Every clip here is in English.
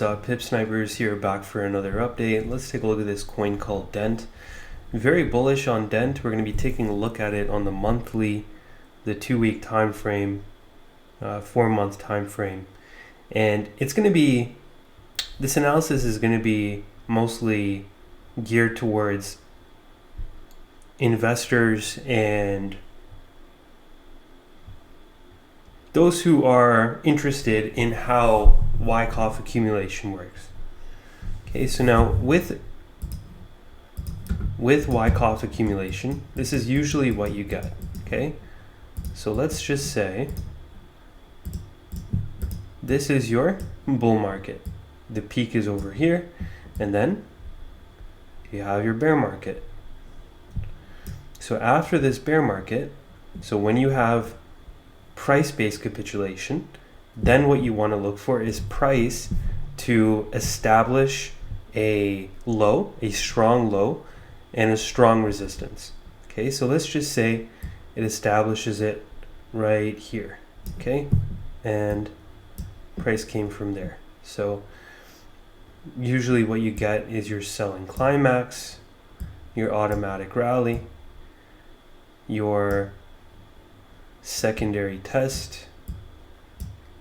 PipSnipers here, back for another update. Let's take a look at this coin called Dent. Very bullish on Dent. We're going to be taking a look at it on the monthly, the 2-week time frame, 4-month time frame, and it's going to be, this analysis is going to be mostly geared towards investors and those who are interested in how Wyckoff accumulation works. Okay, so now with Wyckoff accumulation, this is usually what you get. Okay, so let's just say this is your bull market. The peak is over here, and then you have your bear market. So after this bear market, so when you have price-based capitulation, then what you want to look for is price to establish a low, a strong low, and a strong resistance. Okay, so let's just say it establishes it right here. Okay, and price came from there. So usually what you get is your selling climax, your automatic rally, your secondary test,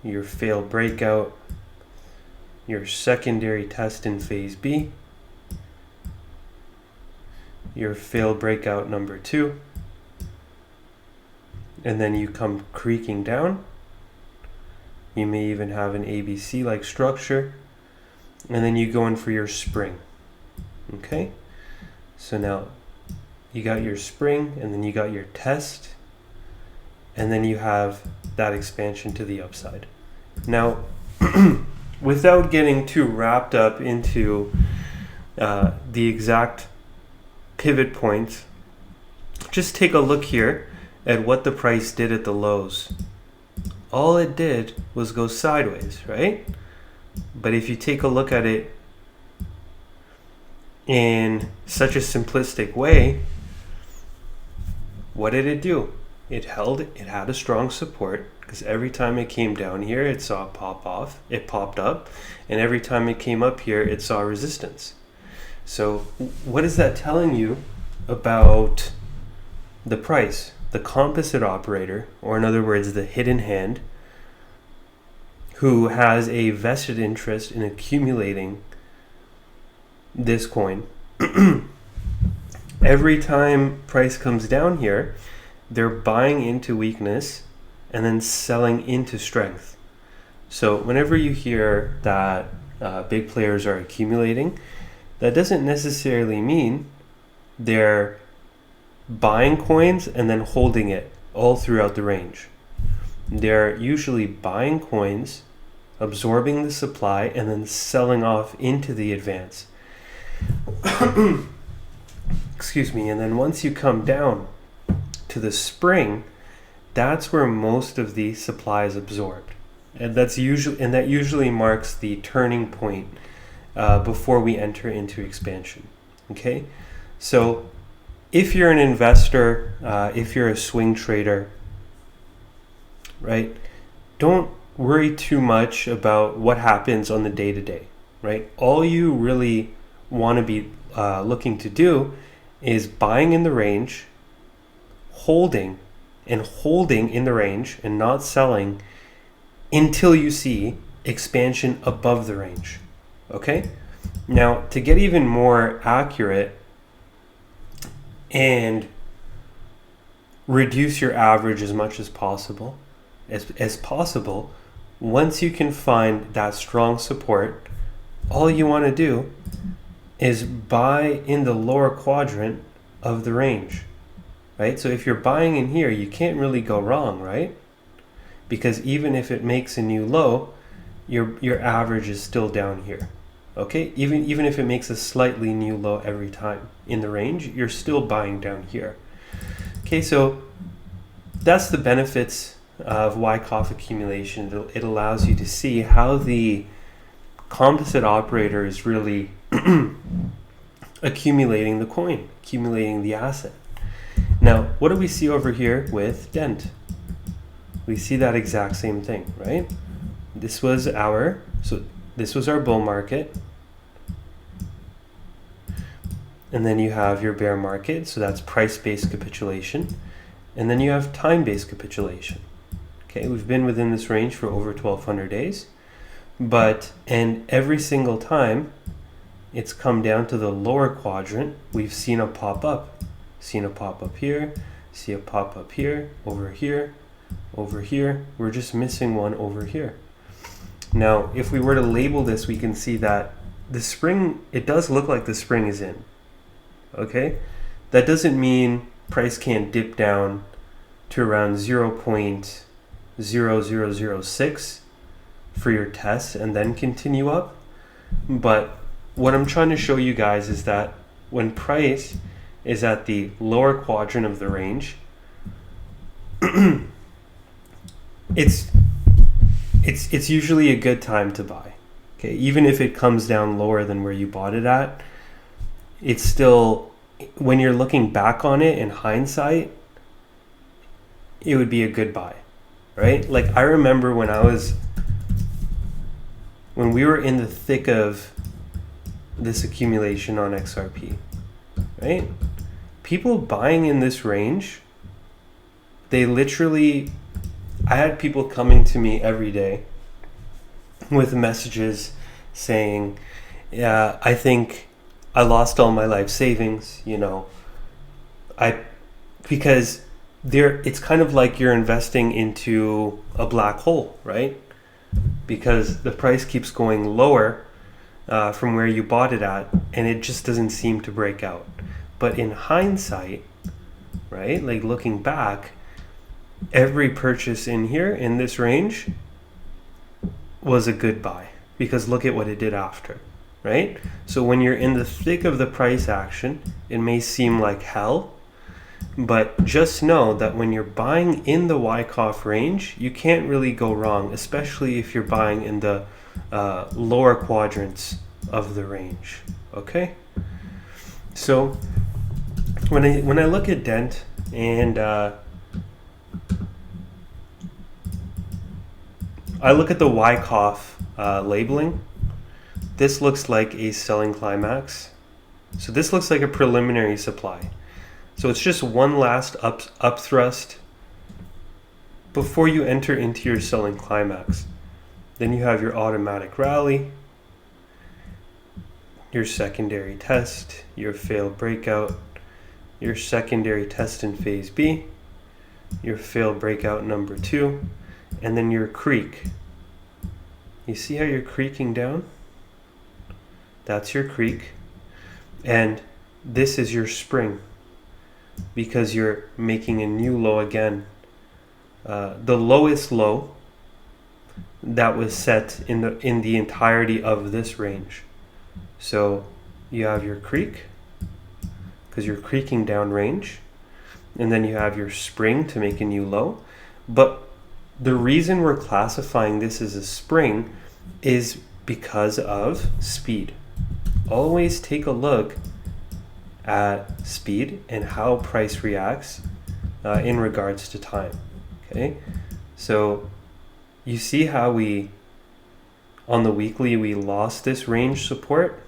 your failed breakout, your secondary test in phase B, your failed breakout number 2, and then you come creaking down. You may even have an ABC like structure, and then you go in for your spring. Okay, so now you got your spring, and then you got your test, and then you have that expansion to the upside. Now, without getting too wrapped up into the exact pivot points, just take a look here at what the price did at the lows. All it did was go sideways, right? But if you take a look at it in such a simplistic way, what did it do? It had a strong support, because every time it came down here, it saw it pop off, it popped up, and every time it came up here, it saw resistance. So what is that telling you about the price? The composite operator, or in other words, the hidden hand, who has a vested interest in accumulating this coin. Every time price comes down here, they're buying into weakness and then selling into strength. So whenever you hear that big players are accumulating, that doesn't necessarily mean they're buying coins and then holding it all throughout the range. They're usually buying coins, absorbing the supply, and then selling off into the advance. Excuse me. And then once you come down to the spring, that's where most of the supply is absorbed, and that usually marks the turning point before we enter into expansion. Okay, so if you're an investor, if you're a swing trader, right, don't worry too much about what happens on the day-to-day, right? All you really want to be looking to do is buying in the range, holding in the range, and not selling until you see expansion above the range. Okay, now to get even more accurate and reduce your average as much as possible, once you can find that strong support, all you want to do is buy in the lower quadrant of the range. Right? So if you're buying in here, you can't really go wrong, right? Because even if it makes a new low, your average is still down here. Okay? Even if it makes a slightly new low every time in the range, you're still buying down here. Okay, so that's the benefits of Wyckoff accumulation. It allows you to see how the composite operator is really accumulating the coin, accumulating the asset. Now, what do we see over here with Dent? We see that exact same thing, right? This was our, so this was our bull market. And then you have your bear market, so that's price-based capitulation. And then you have time-based capitulation. Okay, we've been within this range for over 1,200 days. And every single time it's come down to the lower quadrant, we've seen a pop up. Seen a pop up here, see a pop up here, over here, over here. We're just missing one over here. Now, if we were to label this, we can see that the spring, it does look like the spring is in. Okay? That doesn't mean price can't dip down to around 0.0006 for your test and then continue up. But what I'm trying to show you guys is that when price is at the lower quadrant of the range, it's usually a good time to buy. Okay, even if it comes down lower than where you bought it at, it's still, when you're looking back on it in hindsight, it would be a good buy, right? Like I remember when we were in the thick of this accumulation on XRP, right? People buying in this range, they literally, I had people coming to me every day with messages saying, yeah, I think I lost all my life savings, because it's kind of like you're investing into a black hole, right? Because the price keeps going lower from where you bought it at, and it just doesn't seem to break out. But in hindsight, right, like looking back, every purchase in here in this range was a good buy, because look at what it did after, right? So when you're in the thick of the price action, it may seem like hell, but just know that when you're buying in the Wyckoff range, you can't really go wrong, especially if you're buying in the lower quadrants of the range. Okay, so when I look at Dent and I look at the Wyckoff labeling, this looks like a selling climax. So this looks like a preliminary supply. So it's just one last up thrust before you enter into your selling climax. Then you have your automatic rally, your secondary test, your failed breakout, your secondary test in phase B, your failed breakout number 2, and then your creek. You see how you're creaking down? That's your creek. And this is your spring, because you're making a new low again. The lowest low that was set in the entirety of this range. So you have your creek, because you're creaking down range, and then you have your spring to make a new low. But the reason we're classifying this as a spring is because of speed. Always take a look at speed and how price reacts in regards to time. Okay, so you see how on the weekly we lost this range support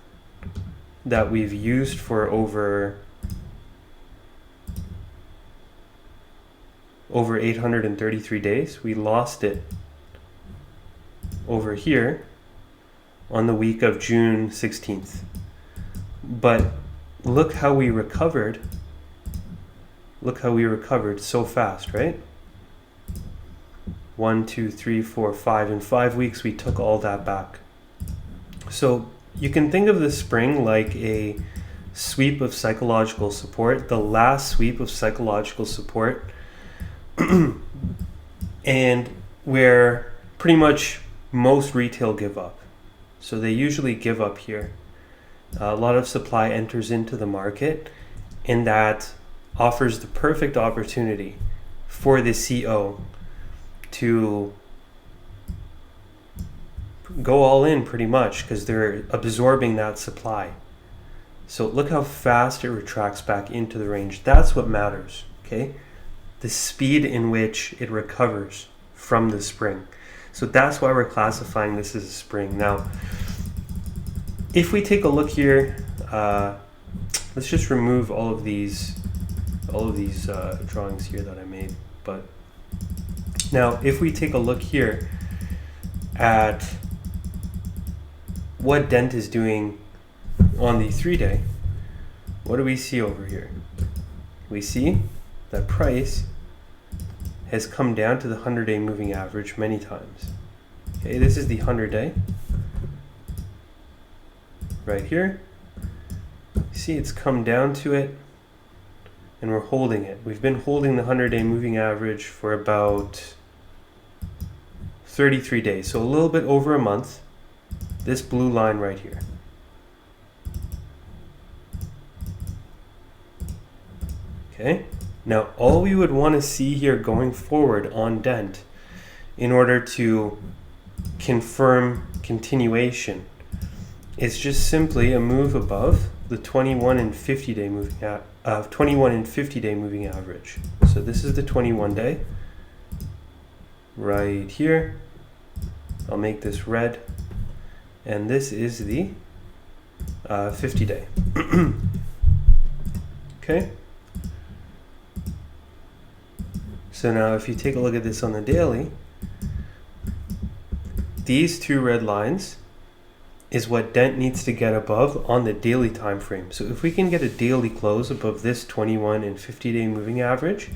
that we've used for over 833 days. We lost it over here on the week of June 16th. But look how we recovered. Look how we recovered so fast, right? 1, 2, 3, 4, 5. In 5 weeks, we took all that back. So you can think of the spring like a sweep of psychological support, the last sweep of psychological support, and where pretty much most retail give up. So they usually give up here. A lot of supply enters into the market, and that offers the perfect opportunity for the CO to go all in pretty much, because they're absorbing that supply. So look how fast it retracts back into the range. That's what matters, okay? The speed in which it recovers from the spring. So that's why we're classifying this as a spring. Now, if we take a look here, let's just remove all of these drawings here that I made. But now, if we take a look here at what Dent is doing on the 3-day, what do we see over here? We see that price has come down to the 100-day moving average many times. Okay, this is the 100-day right here. See, it's come down to it, and we're holding it. We've been holding the 100-day moving average for about 33 days, so a little bit over a month. This blue line right here. Okay, now all we would want to see here going forward on Dent in order to confirm continuation is just simply a move above the 21 and 50-day moving average. So this is the 21-day right here. I'll make this red, and this is the 50-day. Okay. So now if you take a look at this on the daily, these two red lines is what Dent needs to get above on the daily time frame. So if we can get a daily close above this 21 and 50-day moving average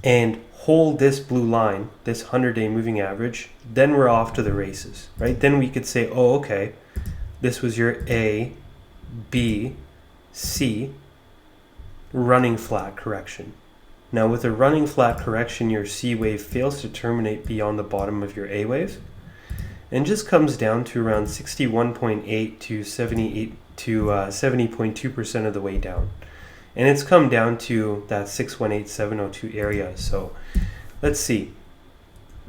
and hold this blue line, this 100-day moving average, then we're off to the races, right? Then we could say, oh, okay, this was your A, B, C running flat correction. Now with a running flat correction, your C wave fails to terminate beyond the bottom of your A wave and just comes down to around 61.8 to 78 to 70.2% of the way down. And it's come down to that 618702 area. So let's see.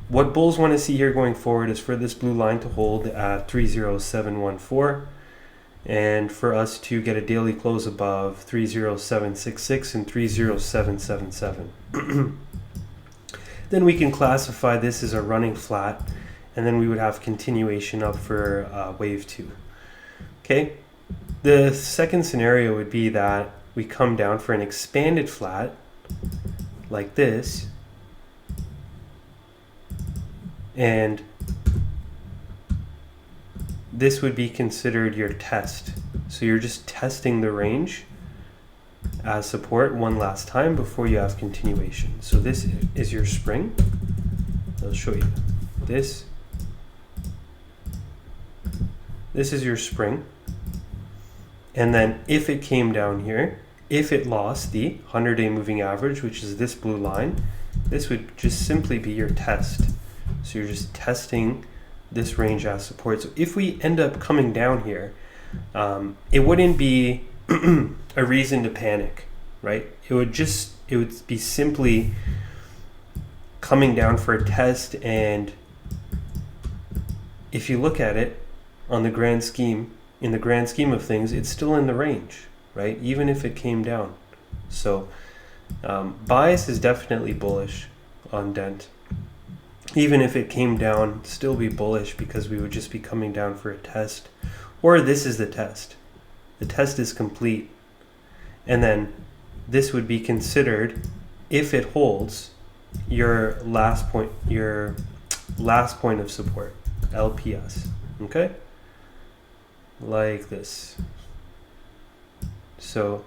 What bulls want to see here going forward is for this blue line to hold at 30714 and for us to get a daily close above 30766 and 30777. Then we can classify this as a running flat, and then we would have continuation up for wave 2. Okay, the second scenario would be that we come down for an expanded flat like this, and this would be considered your test. So you're just testing the range as support one last time before you have continuation. So this is your spring. I'll show you. This is your spring. And then if it came down here, if it lost the 100-day moving average, which is this blue line, this would just simply be your test. So you're just testing this range as support. So if we end up coming down here, it wouldn't be a reason to panic, right? It would be simply coming down for a test, and if you look at it on the grand scheme, in the grand scheme of things, it's still in the range, right? Even if it came down. So bias is definitely bullish on Dent. Even if it came down, still be bullish because we would just be coming down for a test. Or this is the test. The test is complete. And then this would be considered, if it holds, your last point of support, LPS. Okay? Like this. So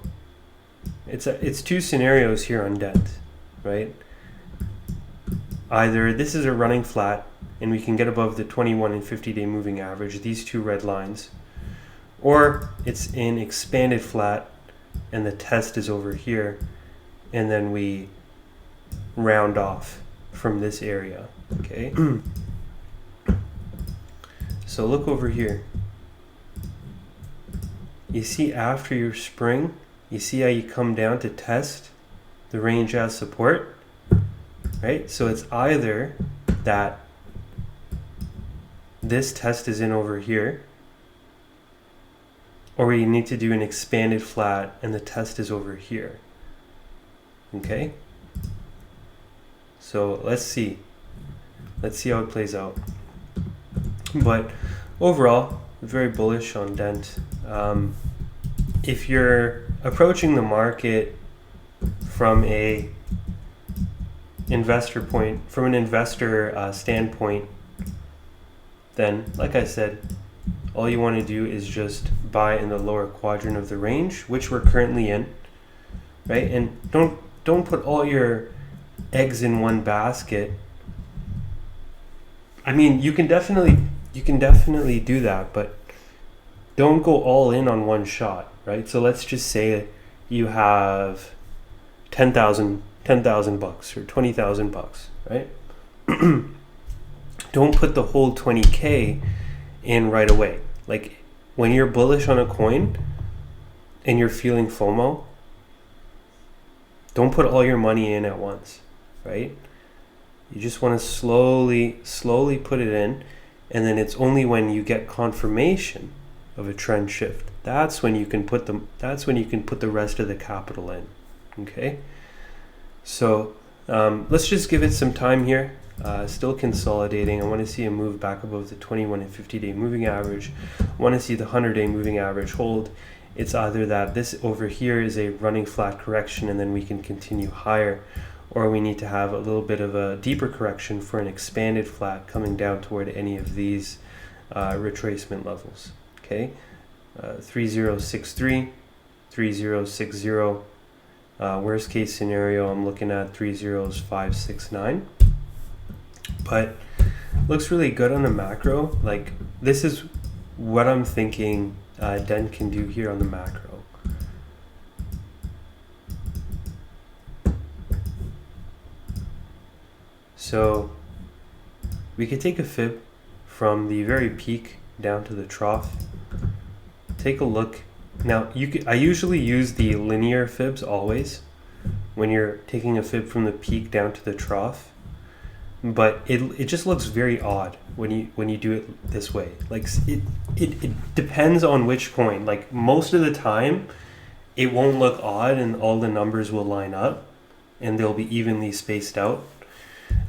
it's two scenarios here on Dent, right? Either this is a running flat and we can get above the 21 and 50-day moving average, these two red lines, or it's an expanded flat and the test is over here, and then we round off from this area. Okay. So look over here. You see after your spring, you see how you come down to test the range as support, right? So it's either that this test is in over here, or we need to do an expanded flat and the test is over here. Okay? So let's see. Let's see how it plays out. But overall, very bullish on Dent. If you're approaching the market from an investor standpoint, then, like I said, all you want to do is just buy in the lower quadrant of the range, which we're currently in, right? And don't put all your eggs in one basket. I mean, you can definitely do that, but don't go all in on one shot, right? So let's just say you have $10,000 bucks or $20,000, right? Don't put the whole 20K in right away. Like when you're bullish on a coin and you're feeling FOMO, don't put all your money in at once, right? You just want to slowly put it in, and then it's only when you get confirmation of a trend shift that's when you can put the rest of the capital in. Okay, so let's just give it some time here. Still consolidating. I want to see a move back above the 21 and 50-day moving average. I want to see the 100-day moving average hold. It's either that this over here is a running flat correction and then we can continue higher, or we need to have a little bit of a deeper correction for an expanded flat coming down toward any of these retracement levels. Okay, 3063, 3060. Worst case scenario, I'm looking at 30569. But looks really good on the macro. Like, this is what I'm thinking Dent can do here on the macro. So we could take a fib from the very peak down to the trough. Take a look. Now, I usually use the linear fibs always when you're taking a fib from the peak down to the trough. But it just looks very odd when you do it this way. Like it depends on which coin. Like most of the time, it won't look odd and all the numbers will line up and they'll be evenly spaced out.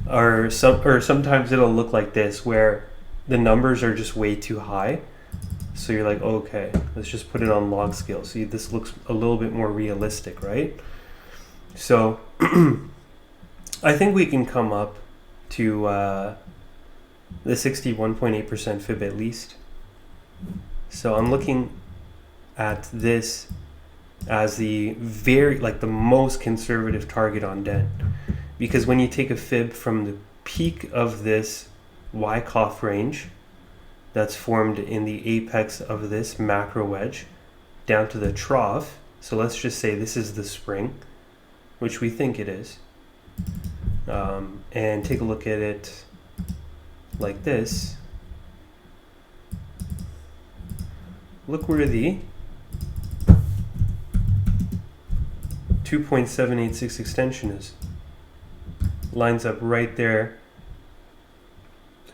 Or sometimes it'll look like this where the numbers are just way too high. So you're like, okay, let's just put it on log scale. See, this looks a little bit more realistic, right? So I think we can come up to the 61.8% fib at least. So I'm looking at this as the most conservative target on Dent, because when you take a fib from the peak of this Wyckoff range that's formed in the apex of this macro wedge down to the trough, so let's just say this is the spring, which we think it is, and take a look at it like this. Look where the 2.786 extension is. Lines up right there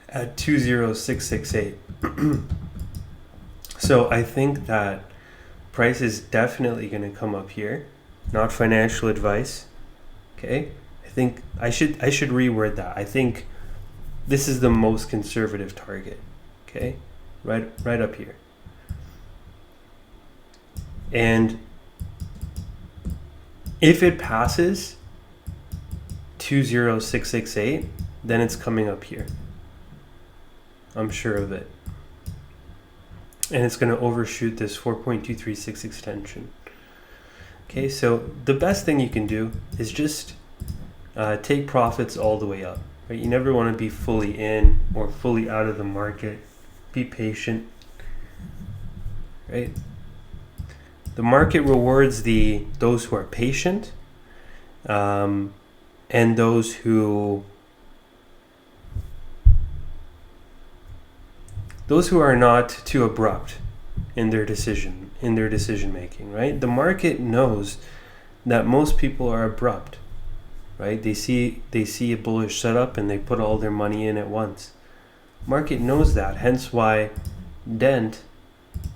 at 20668. So I think that price is definitely going to come up here. Not financial advice. Okay? I think I should reword that. I think this is the most conservative target. Okay? Right up here. And if it passes 20668, then it's coming up here. I'm sure of it. And it's going to overshoot this 4.236 extension. Okay, so the best thing you can do is just take profits all the way up. Right? You never want to be fully in or fully out of the market. Be patient. Right? The market rewards those who are patient, and those who are not too abrupt in their decision making. Right? The market knows that most people are abrupt. Right? They see a bullish setup and they put all their money in at once. Market knows that. Hence why Dent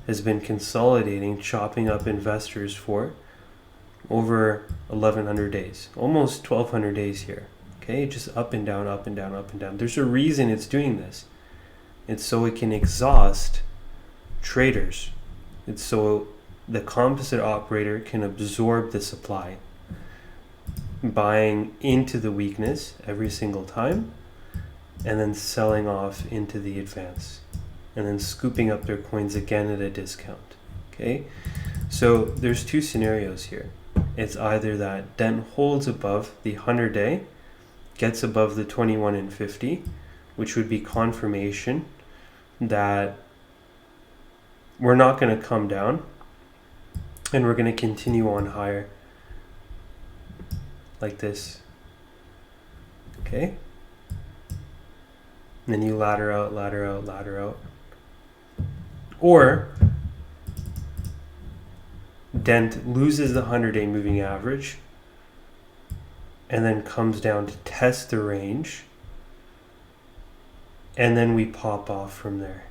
has been consolidating, chopping up investors for over 1,100 days, almost 1,200 days here. Okay, just up and down, up and down, up and down. There's a reason it's doing this. It's so it can exhaust traders. It's so the composite operator can absorb the supply, buying into the weakness every single time, and then selling off into the advance, and then scooping up their coins again at a discount. Okay, so there's two scenarios here. It's either that Dent holds above the 100-day, gets above the 21 and 50, which would be confirmation that we're not going to come down and we're going to continue on higher like this. Okay, and then you ladder out, ladder out, ladder out. Or Dent loses the 100-day moving average and then comes down to test the range, and then we pop off from there.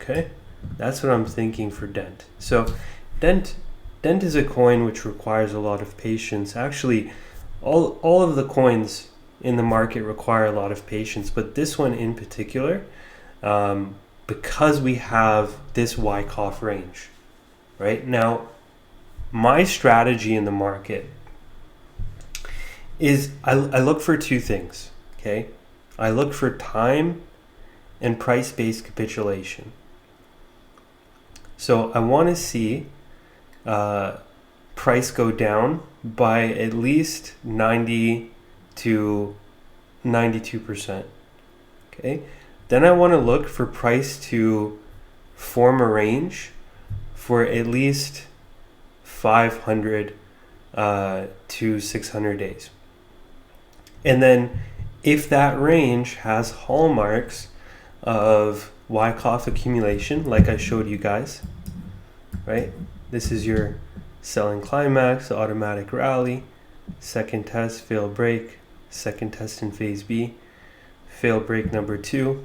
Okay, that's what I'm thinking for Dent. So Dent is a coin which requires a lot of patience. Actually, all of the coins in the market require a lot of patience, but this one in particular, because we have this Wyckoff range. Right now, my strategy in the market is I look for two things. Okay, I look for time and price-based capitulation. So I want to see price go down by at least 90 to 92%. Okay, then I want to look for price to form a range for at least 500 to 600 days. And then if that range has hallmarks of Wyckoff accumulation, like I showed you guys, right? This is your selling climax, automatic rally, second test, fail break, second test in phase B, fail break number 2,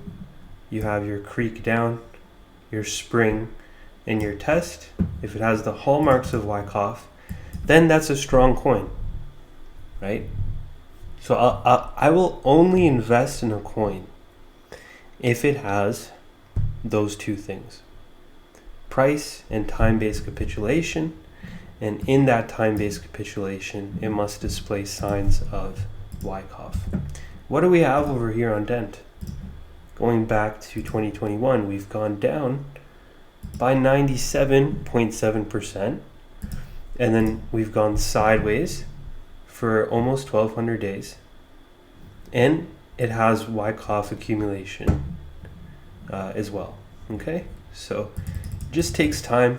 you have your creek down, your spring, and your test. If it has the hallmarks of Wyckoff, then that's a strong coin, right? So I will only invest in a coin if it has those two things: price and time-based capitulation. And in that time-based capitulation, it must display signs of Wyckoff. What do we have over here on Dent? Going back to 2021, we've gone down by 97.7%, and then we've gone sideways for almost 1,200 days, and it has Wyckoff accumulation as well. Okay, so it just takes time.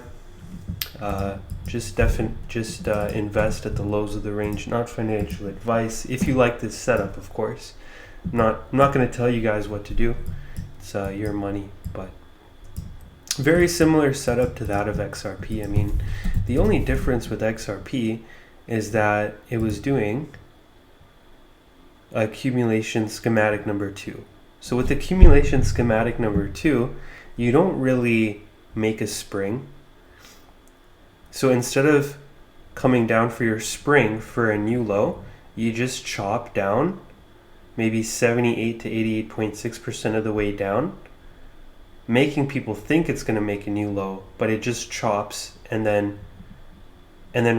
Just invest at the lows of the range. Not financial advice. If you like this setup, of course. I'm not going to tell you guys what to do. It's your money, but very similar setup to that of XRP. I mean, the only difference with XRP is that it was doing accumulation schematic number 2. So with accumulation schematic number 2, you don't really make a spring. So instead of coming down for your spring for a new low, you just chop down maybe 78 to 88.6% of the way down, making people think it's going to make a new low, but it just chops and then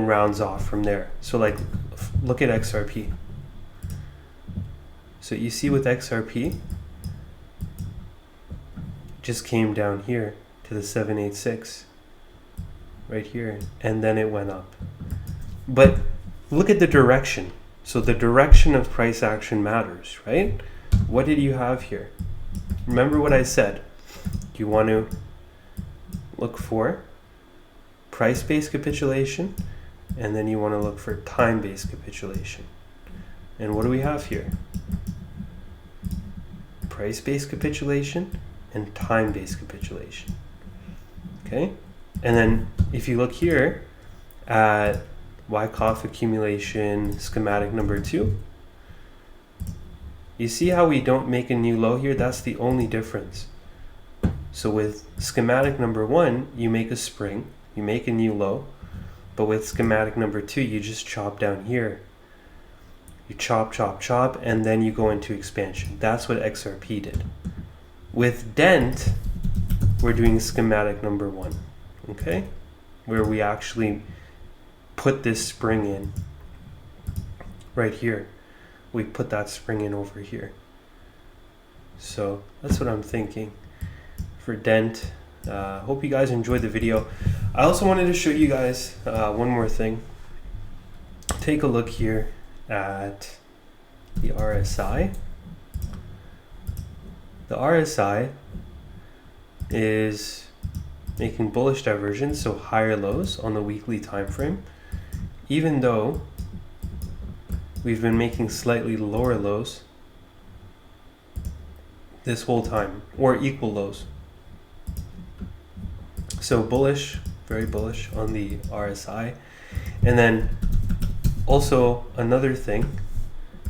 rounds off from there. So like, look at XRP. So you see with XRP, just came down here to the 786 right here, and then it went up. But look at the direction. So the direction of price action matters, right? What did you have here? Remember what I said. You want to look for price-based capitulation, and then you want to look for time-based capitulation. And what do we have here? Price-based capitulation and time-based capitulation. Okay? And then if you look here at Wyckoff accumulation schematic number 2, you see how we don't make a new low here? That's the only difference. So with schematic number 1, you make a spring, you make a new low, but with schematic number 2, you just chop down here. you chop, chop, chop, and then you go into expansion. That's what XRP did. With Dent, we're doing schematic number 1, okay? Where we actually put this spring in right here. We put that spring in over here. So that's what I'm thinking for Dent. Hope you guys enjoyed the video. I also wanted to show you guys one more thing. Take a look here at the RSI. The RSI is making bullish divergence, so higher lows on the weekly time frame, even though we've been making slightly lower lows this whole time, or equal lows. So bullish, very bullish on the RSI. And then also another thing,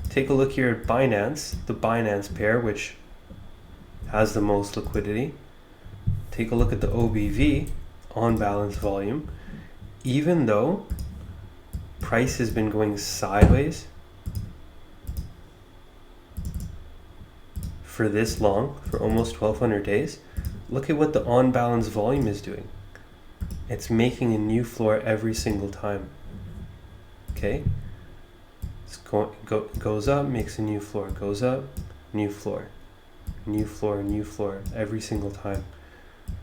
take a look here at Binance, the Binance pair, which has the most liquidity. Take a look at the OBV, on balance volume. Even though price has been going sideways for this long, for almost 1200 days, look at what the on balance volume is doing. It's making a new floor every single time. Okay, it's goes up, makes a new floor, goes up, new floor, new floor, new floor every single time.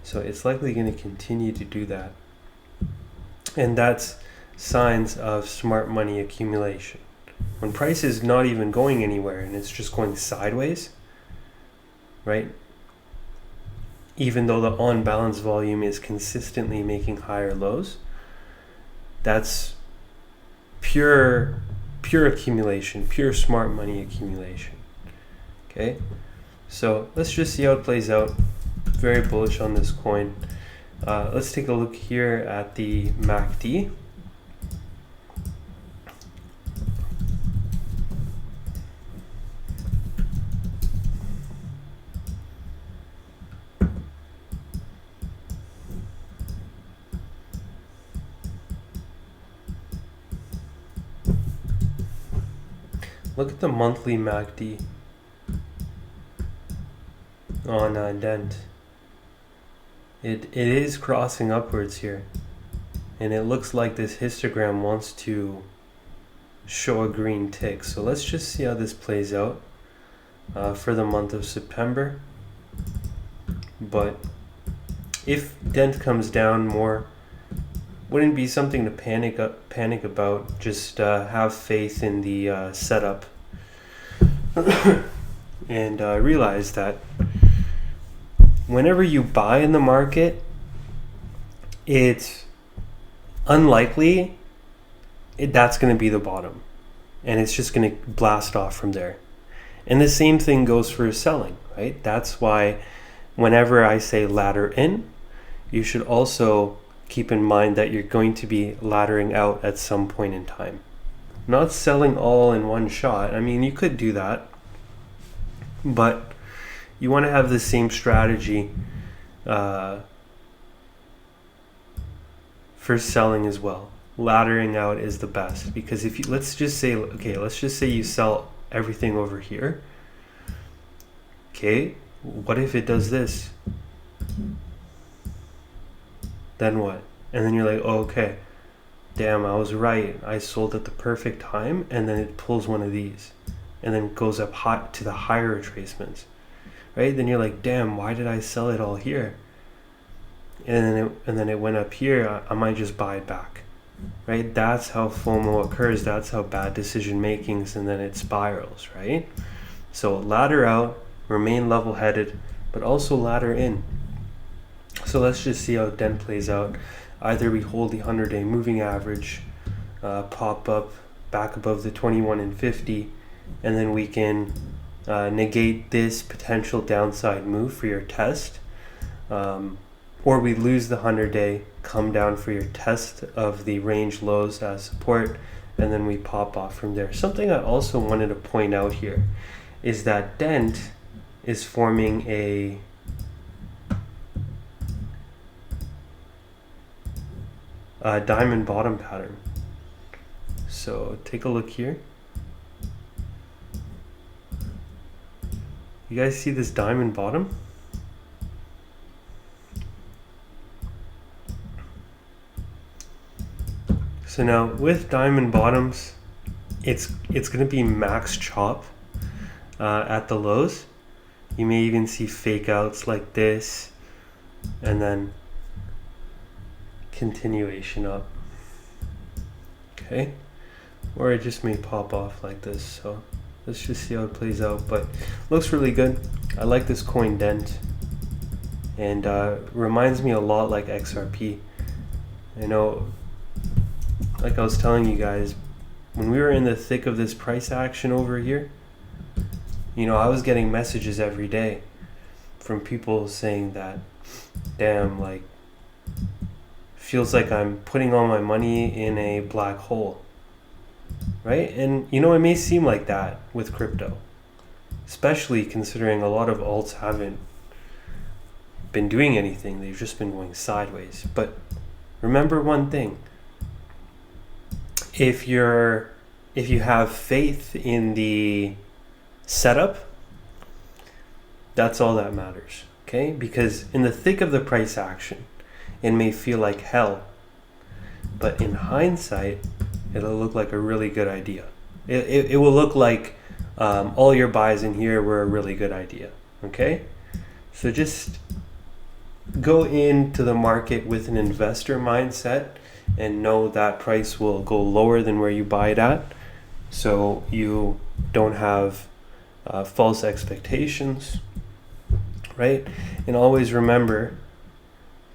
So it's likely going to continue to do that. And that's signs of smart money accumulation. When price is not even going anywhere and it's just going sideways, right? Even though the on balance volume is consistently making higher lows, that's pure accumulation, pure smart money accumulation. Okay, so let's just see how it plays out. Very bullish on this coin. Let's take a look here at the MACD. Look at the monthly MACD on Dent. It is crossing upwards here, and it looks like this histogram wants to show a green tick. So let's just see how this plays out for the month of September. But if Dent comes down more, wouldn't be something to panic about. Just have faith in the setup and realize that whenever you buy in the market, it's unlikely that's going to be the bottom, and it's just going to blast off from there. And the same thing goes for selling, right? That's why whenever I say ladder in, you should also keep in mind that you're going to be laddering out at some point in time. Not selling all in one shot. I mean, you could do that, but you want to have the same strategy for selling as well. Laddering out is the best, because if you, let's just say you sell everything over here. Okay, what if it does this? Then what? And then you're like, oh, okay, damn, I was right. I sold at the perfect time, and then it pulls one of these, and then goes up hot to the higher retracements, right? Then you're like, damn, why did I sell it all here? And then it went up here. I might just buy it back, right? That's how FOMO occurs. That's how bad decision makings, and then it spirals, right? So ladder out, remain level-headed, but also ladder in. So let's just see how Dent plays out. Either we hold the 100-day moving average, pop up back above the 21 and 50, and then we can negate this potential downside move for your test. Or we lose the 100-day, come down for your test of the range lows as support, and then we pop off from there. Something I also wanted to point out here is that Dent is forming a diamond bottom pattern. So take a look here. You guys see this diamond bottom? So now with diamond bottoms, it's going to be max chop at the lows. You may even see fake outs like this, and then continuation up. Okay, or it just may pop off like this. So let's just see how it plays out. But looks really good. I like this coin Dent, and reminds me a lot like XRP. You know, like I was telling you guys, when we were in the thick of this price action over here, you know, I was getting messages every day from people saying that, damn, like, feels like I'm putting all my money in a black hole, right? And, you know, it may seem like that with crypto, especially considering a lot of alts haven't been doing anything. They've just been going sideways. But remember one thing. If you have faith in the setup, that's all that matters, okay? Because in the thick of the price action, it may feel like hell, but in hindsight, it'll look like a really good idea. It will look like all your buys in here were a really good idea, okay? So just go into the market with an investor mindset and know that price will go lower than where you buy it at, so you don't have false expectations, right? And always remember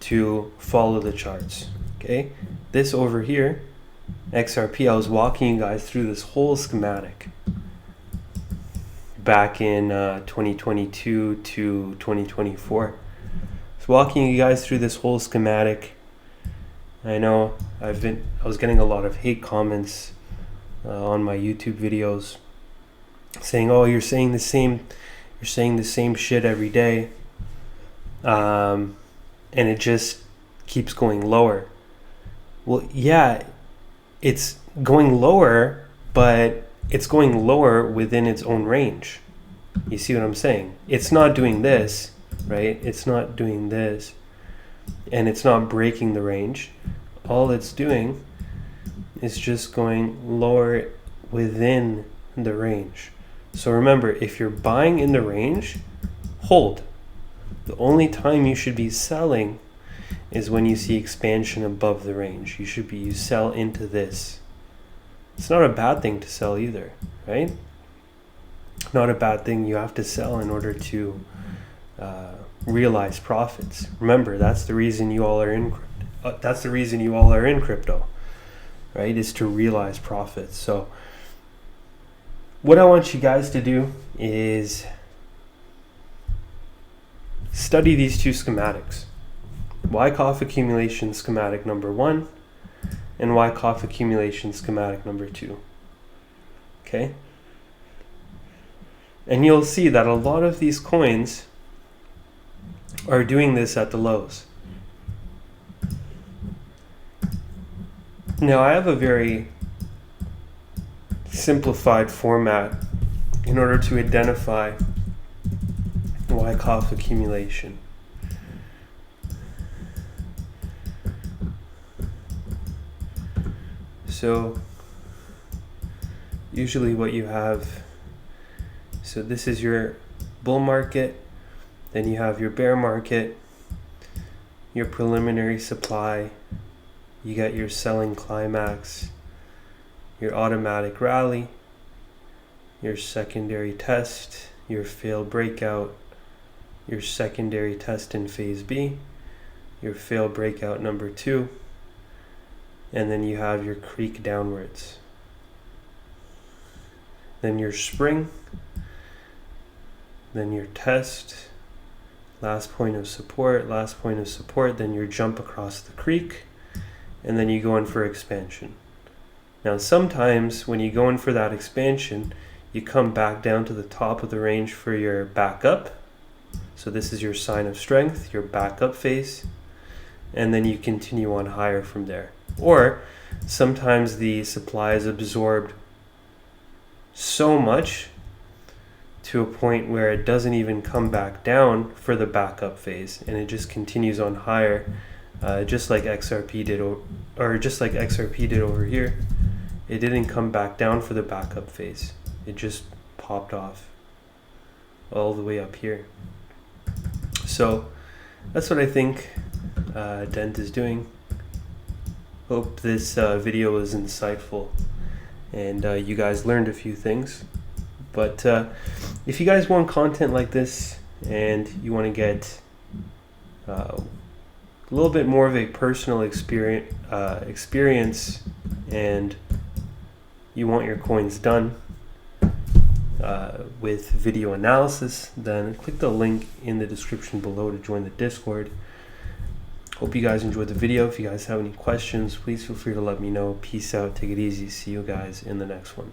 to follow the charts, okay? This over here, XRP, I was walking you guys through this whole schematic back in 2022 to 2024. I was walking you guys through this whole schematic. I know I was getting a lot of hate comments on my YouTube videos saying, "Oh, you're saying the same shit every day, and it just keeps going lower." Well, yeah, it's going lower, but it's going lower within its own range. You see what I'm saying? It's not doing this, right? It's not doing this, and it's not breaking the range. All it's doing is just going lower within the range. So remember, if you're buying in the range, hold. The only time you should be selling is when you see expansion above the range. You sell into this. It's not a bad thing to sell either, right? Not a bad thing you have to sell in order to realize profits. Remember, that's the reason you all are in crypto, right? Is to realize profits. So what I want you guys to do is study these two schematics. Wyckoff accumulation schematic number 1 and Wyckoff accumulation schematic number 2. Okay? And you'll see that a lot of these coins are doing this at the lows. Now, I have a very simplified format in order to identify Wyckoff accumulation. So usually what you have, so this is your bull market, then you have your bear market, your preliminary supply, you got your selling climax, your automatic rally, your secondary test, your failed breakout, your secondary test in phase B, your failed breakout number 2, and then you have your creek downwards. Then your spring, then your test, last point of support, then your jump across the creek, and then you go in for expansion. Now sometimes when you go in for that expansion, you come back down to the top of the range for your backup. So this is your sign of strength, your backup phase, and then you continue on higher from there. Or sometimes the supply is absorbed so much to a point where it doesn't even come back down for the backup phase, and it just continues on higher, just like XRP did, or just like XRP did over here. It didn't come back down for the backup phase. It just popped off all the way up here. So that's what I think Dent is doing. Hope this video was insightful and you guys learned a few things. But if you guys want content like this and you want to get a little bit more of a personal experience and you want your coins done with video analysis, then click the link in the description below to join the Discord. Hope you guys enjoyed the video. If you guys have any questions, please feel free to let me know. Peace out. Take it easy. See you guys in the next one.